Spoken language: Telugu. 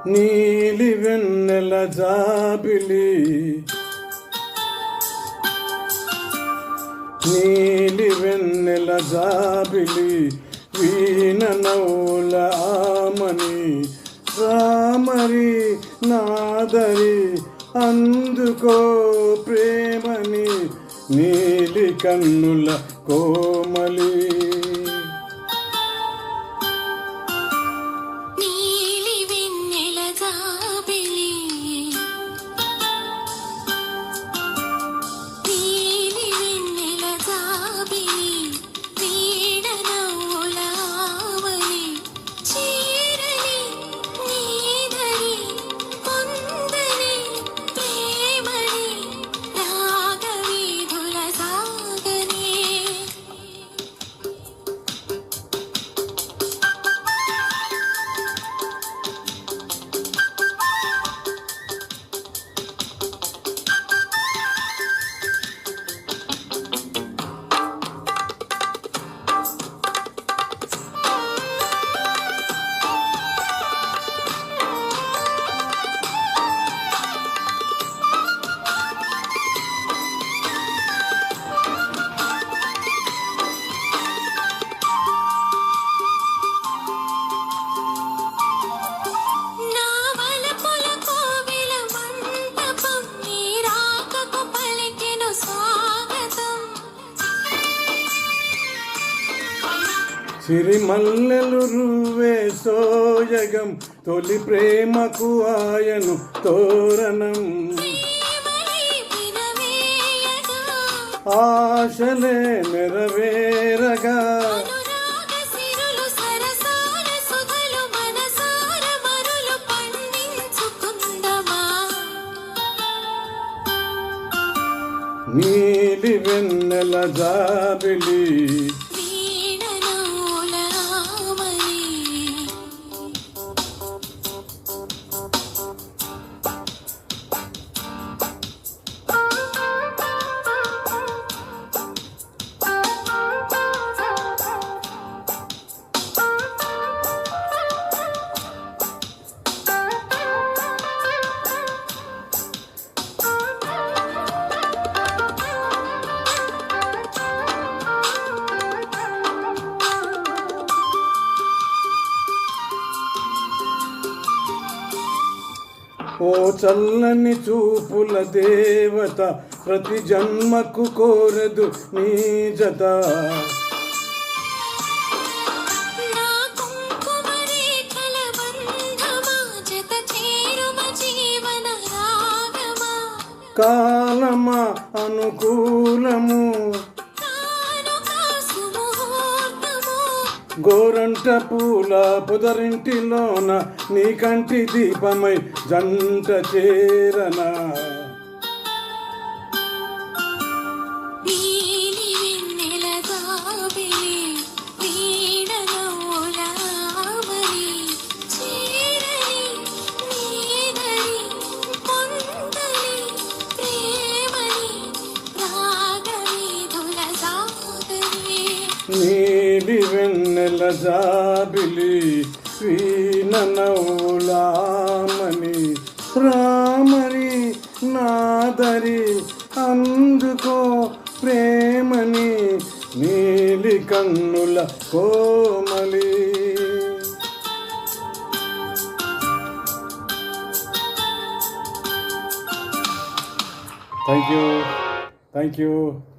నీలి వెన్నెల జాబిలి నీలి వెన్నెల జాబిలి వీణ నవ్వుల ఆమని రామరి నాదరి అందుకో ప్రేమని నీలి కన్నుల కోమలి సిరిమల్లెలు రువ్వే సోయగం తొలి ప్రేమకు ఆయను తోరణం ఆశలే నెరవేరగా నీలి వెన్నెల జాబిలి ఓ చల్లని చూపుల దేవత ప్రతి జన్మకు కోరదు నీ జత కాలమా అనుకూలము గోరంట పూల పొదరింటిలోన నీ కంటి దీపమై జంట చేరనా నీలి వెన్నెల జాబిలి వీణ నవ్వులామని రామరి నాదరి అందుకో ప్రేమని నీలి కన్నుల కోమలి. Thank you.